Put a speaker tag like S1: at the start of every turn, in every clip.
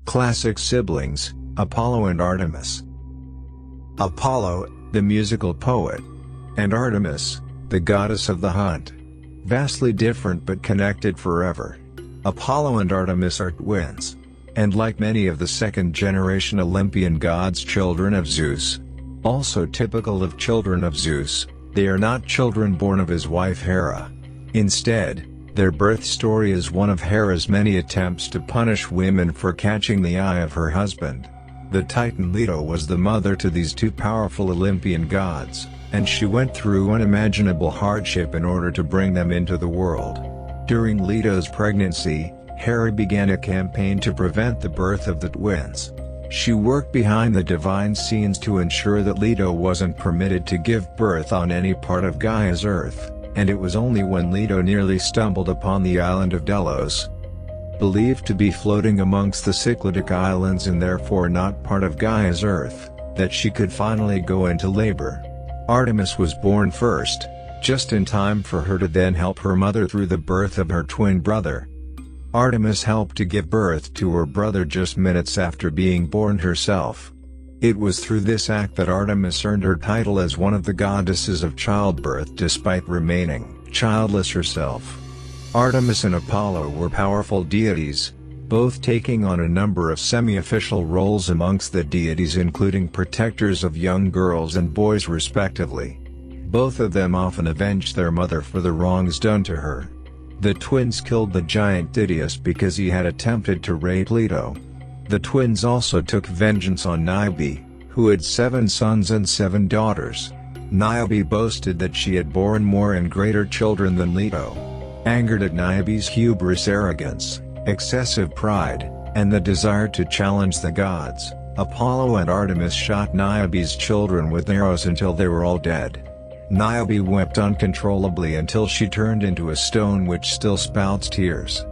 S1: Classic siblings, Apollo and Artemis. Apollo, the musical poet, and Artemis, the goddess of the hunt. Vastly different but connected forever. Apollo and Artemis are twins. And like many of the second-generation Olympian gods, children of Zeus. Also typical of children of Zeus, they are not children born of his wife Hera. Instead, their birth story is one of Hera's many attempts to punish women for catching the eye of her husband. The Titan Leto was the mother to these two powerful Olympian gods, and she went through unimaginable hardship in order to bring them into the world. During Leto's pregnancy, Hera began a campaign to prevent the birth of the twins. She worked behind the divine scenes to ensure that Leto wasn't permitted to give birth on any part of Gaia's Earth, and it was only when Leto nearly stumbled upon the island of Delos, believed to be floating amongst the Cycladic islands and therefore not part of Gaia's Earth, that she could finally go into labor. Artemis was born first, just in time for her to then help her mother through the birth of her twin brother. Artemis helped to give birth to her brother just minutes after being born herself. It was through this act that Artemis earned her title as one of the goddesses of childbirth despite remaining childless herself. Artemis and Apollo were powerful deities, both taking on a number of semi-official roles amongst the deities, including protectors of young girls and boys respectively. Both of them often avenged their mother for the wrongs done to her. The twins killed the giant Deities because he had attempted to rape Leto. The twins also took vengeance on Niobe, who had 7 sons and 7 daughters. Niobe boasted that she had borne more and greater children than Leto. Angered at Niobe's hubris, arrogance, excessive pride, and the desire to challenge the gods, Apollo and Artemis shot Niobe's children with arrows until they were all dead. Niobe wept uncontrollably until she turned into a stone which still spouts tears.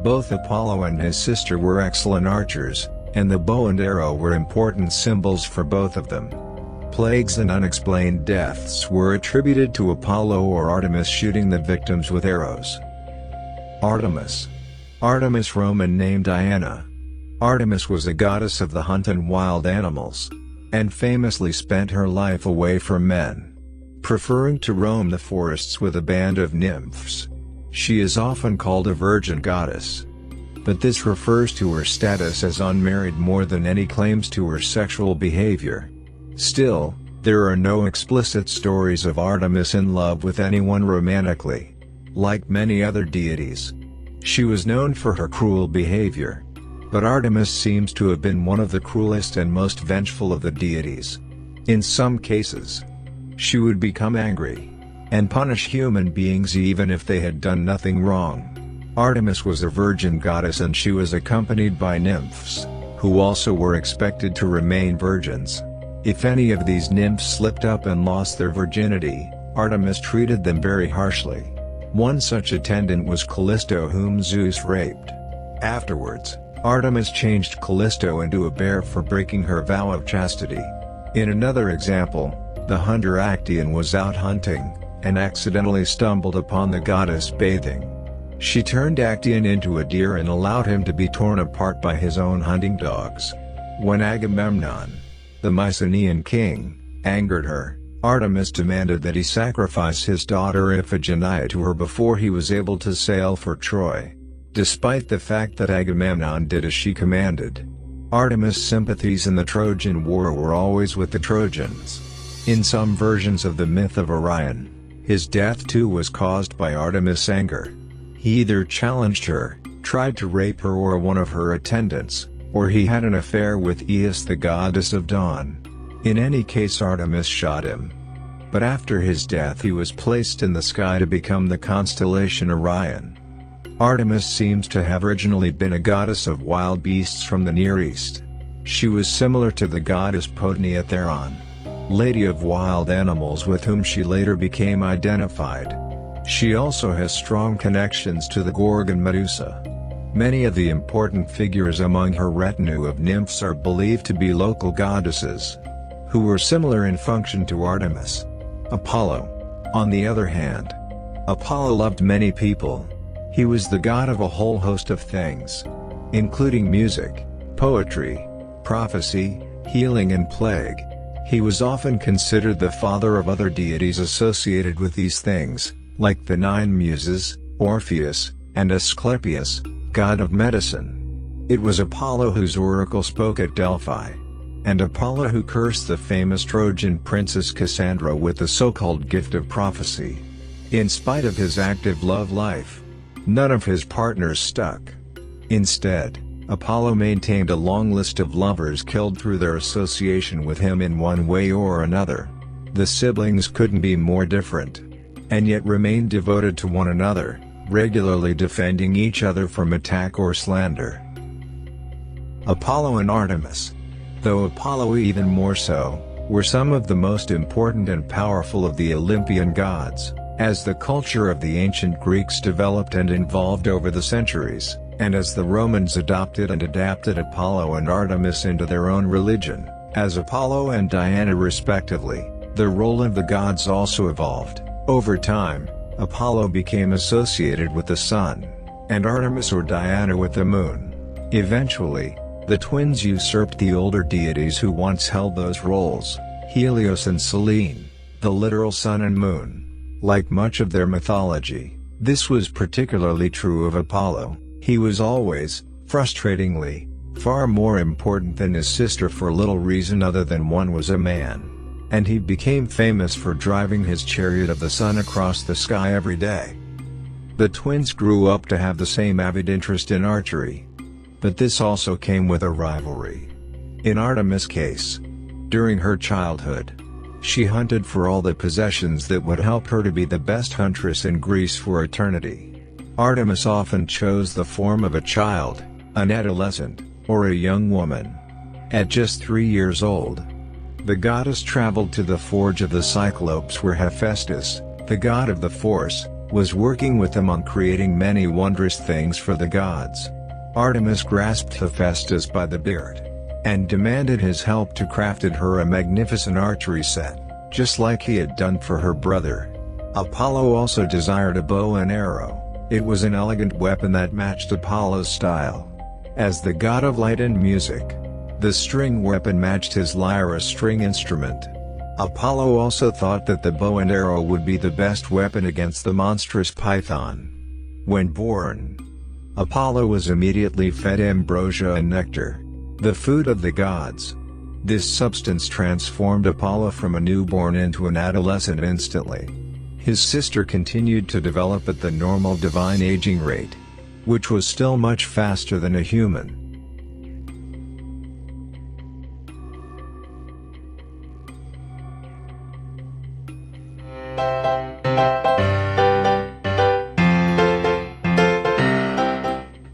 S1: Both Apollo and his sister were excellent archers, and the bow and arrow were important symbols for both of them. Plagues and unexplained deaths were attributed to Apollo or Artemis shooting the victims with arrows. Artemis. Artemis, Roman name Diana. Artemis was a goddess of the hunt and wild animals, and famously spent her life away from men, preferring to roam the forests with a band of nymphs. She is often called a virgin goddess, but this refers to her status as unmarried more than any claims to her sexual behavior. Still, there are no explicit stories of Artemis in love with anyone romantically. Like many other deities, she was known for her cruel behavior, but Artemis seems to have been one of the cruelest and most vengeful of the deities. In some cases, she would become angry and punish human beings even if they had done nothing wrong. Artemis was a virgin goddess, and she was accompanied by nymphs, who also were expected to remain virgins. If any of these nymphs slipped up and lost their virginity, Artemis treated them very harshly. One such attendant was Callisto, whom Zeus raped. Afterwards, Artemis changed Callisto into a bear for breaking her vow of chastity. In another example, the hunter Actaeon was out hunting, and accidentally stumbled upon the goddess bathing. She turned Actaeon into a deer and allowed him to be torn apart by his own hunting dogs. When Agamemnon, the Mycenaean king, angered her, Artemis demanded that he sacrifice his daughter Iphigenia to her before he was able to sail for Troy. Despite the fact that Agamemnon did as she commanded, Artemis' sympathies in the Trojan War were always with the Trojans. In some versions of the myth of Orion, his death too was caused by Artemis' anger. He either challenged her, tried to rape her or one of her attendants, or he had an affair with Eos, the goddess of dawn. In any case, Artemis shot him. But after his death he was placed in the sky to become the constellation Orion. Artemis seems to have originally been a goddess of wild beasts from the Near East. She was similar to the goddess Potnia Theron, lady of wild animals, with whom she later became identified. She also has strong connections to the Gorgon Medusa. Many of the important figures among her retinue of nymphs are believed to be local goddesses, who were similar in function to Artemis. Apollo. On the other hand, Apollo loved many people. He was the god of a whole host of things, including music, poetry, prophecy, healing and plague. He was often considered the father of other deities associated with these things, like the 9 Muses, Orpheus, and Asclepius, god of medicine. It was Apollo whose oracle spoke at Delphi. And Apollo who cursed the famous Trojan princess Cassandra with the so-called gift of prophecy. In spite of his active love life, none of his partners stuck. Instead, Apollo maintained a long list of lovers killed through their association with him in one way or another. The siblings couldn't be more different, and yet remained devoted to one another, regularly defending each other from attack or slander. Apollo and Artemis, though Apollo even more so, were some of the most important and powerful of the Olympian gods. As the culture of the ancient Greeks developed and evolved over the centuries, and as the Romans adopted and adapted Apollo and Artemis into their own religion, as Apollo and Diana respectively, the role of the gods also evolved. Over time, Apollo became associated with the sun, and Artemis or Diana with the moon. Eventually, the twins usurped the older deities who once held those roles, Helios and Selene, the literal sun and moon. Like much of their mythology, this was particularly true of Apollo. He was always, frustratingly, far more important than his sister for little reason other than one was a man. And he became famous for driving his chariot of the sun across the sky every day. The twins grew up to have the same avid interest in archery. But this also came with a rivalry. In Artemis' case, during her childhood, she hunted for all the possessions that would help her to be the best huntress in Greece for eternity. Artemis often chose the form of a child, an adolescent, or a young woman. At just 3 years old, the goddess traveled to the forge of the Cyclopes where Hephaestus, the god of the force, was working with them on creating many wondrous things for the gods. Artemis grasped Hephaestus by the beard, and demanded his help to craft her a magnificent archery set, just like he had done for her brother. Apollo also desired a bow and arrow. It was an elegant weapon that matched Apollo's style. As the god of light and music, the string weapon matched his lyre, a string instrument. Apollo also thought that the bow and arrow would be the best weapon against the monstrous Python. When born, Apollo was immediately fed ambrosia and nectar, the food of the gods. This substance transformed Apollo from a newborn into an adolescent instantly. His sister continued to develop at the normal divine aging rate, which was still much faster than a human.